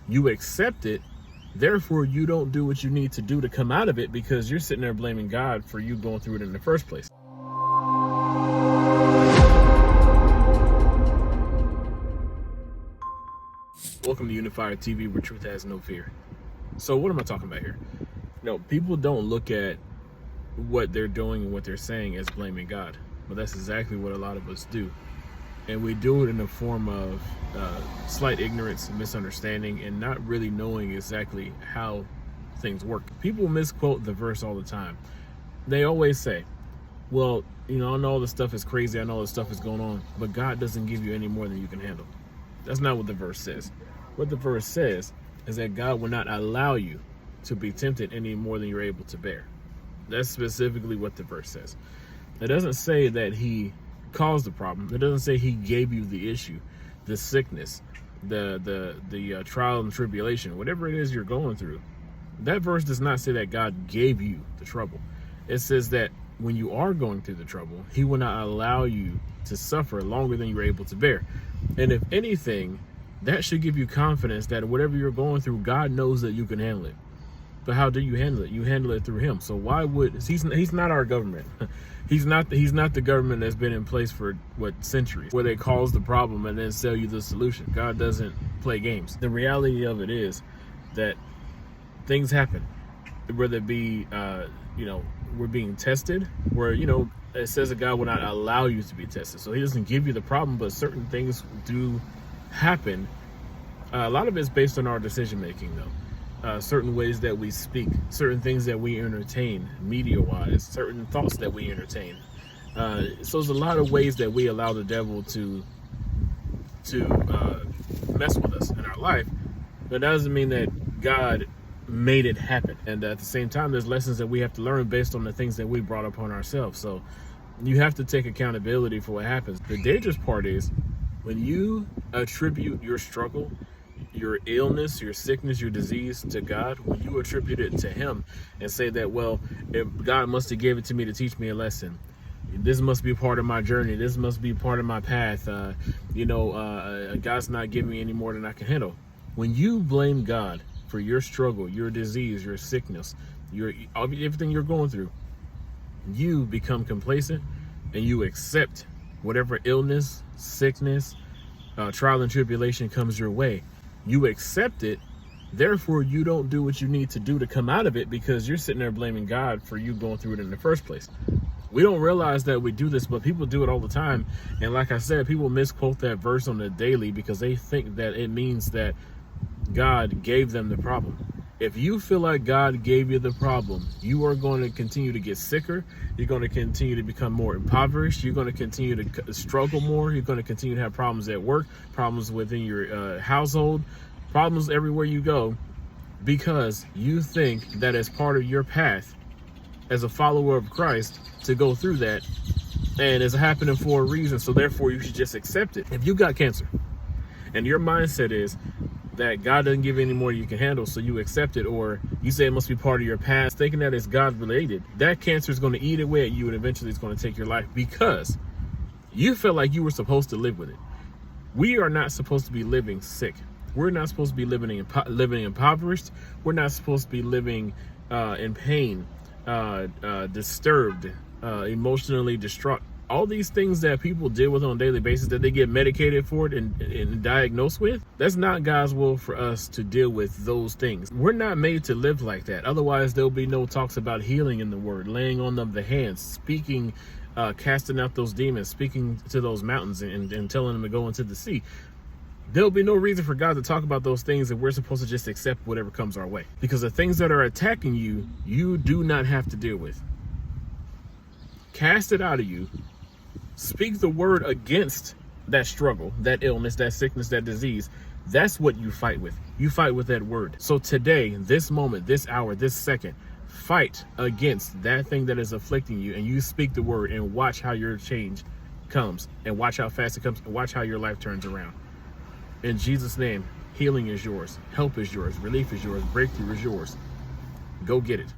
You accept it. Therefore, you don't do what you need to do to come out of it because you're sitting there blaming God for you going through it in the first place. Welcome to Unified TV, where truth has no fear. So what am I talking about here? People don't look at what they're doing and what they're saying as blaming God. But that's exactly what a lot of us do. And we do it in the form of slight ignorance, misunderstanding, and not really knowing exactly how things work. People misquote the verse all the time. They always say, well, I know all this stuff is crazy, I know all this stuff is going on, but God doesn't give you any more than you can handle. That's not what the verse says. What the verse says is that God will not allow you to be tempted any more than you're able to bear. That's specifically what the verse says. It doesn't say that he caused the problem. It doesn't say he gave you the issue, the sickness, the trial and tribulation, whatever it is you're going through. That verse does not say that God gave you the trouble. It says that when you are going through the trouble, he will not allow you to suffer longer than you're able to bear. And if anything, that should give you confidence that whatever you're going through, God knows that you can handle it. But how do you handle it? You handle it through him. So why would he's not our government. He's not the government that's been in place for centuries, where they cause the problem and then sell you the solution. God doesn't play games. The reality of it is that things happen, whether it be we're being tested, where it says that God will not allow you to be tested. So he doesn't give you the problem, but certain things do happen. A lot of it's based on our decision making, though. Certain ways that we speak, certain things that we entertain media-wise, certain thoughts that we entertain. So there's a lot of ways that we allow the devil to mess with us in our life. But that doesn't mean that God made it happen. And at the same time, there's lessons that we have to learn based on the things that we brought upon ourselves. So you have to take accountability for what happens. The dangerous part is when you attribute your struggle, your illness, your sickness, your disease to God, when you attribute it to him and say that, well, if God must have gave it to me to teach me a lesson. This must be part of my journey. This must be part of my path. God's not giving me any more than I can handle. When you blame God for your struggle, your disease, your sickness, everything you're going through, you become complacent and you accept whatever illness, sickness, trial and tribulation comes your way. You accept it, therefore you don't do what you need to do to come out of it because you're sitting there blaming God for you going through it in the first place. We don't realize that we do this, but people do it all the time. And like I said, people misquote that verse on the daily because they think that it means that God gave them the problem. If you feel like God gave you the problem, you are going to continue to get sicker. You're going to continue to become more impoverished. You're going to continue to struggle more. You're going to continue to have problems at work, problems within your household, problems everywhere you go, because you think that as part of your path as a follower of Christ to go through that, and it's happening for a reason. So therefore you should just accept it. If you got cancer and your mindset is that God doesn't give any more you can handle, so you accept it, or you say it must be part of your past, thinking that it's God related, that cancer is going to eat away at you and eventually it's going to take your life because you feel like you were supposed to live with it. We are not supposed to be living sick. We're not supposed to be living impoverished. We're not supposed to be living in pain, disturbed, emotionally distraught. All these things that people deal with on a daily basis, that they get medicated for it and diagnosed with, that's not God's will for us to deal with those things. We're not made to live like that. Otherwise, there'll be no talks about healing in the word, laying on of the hands, speaking, casting out those demons, speaking to those mountains and telling them to go into the sea. There'll be no reason for God to talk about those things, and we're supposed to just accept whatever comes our way. Because the things that are attacking you, you do not have to deal with. Cast it out of you. Speak the word against that struggle, that illness, that sickness, that disease. That's what you fight with. You fight with that word. So today, this moment, this hour, this second, fight against that thing that is afflicting you, and you speak the word and watch how your change comes, and watch how fast it comes, and watch how your life turns around. In Jesus' name, healing is yours, help is yours, relief is yours, breakthrough is yours. Go get it.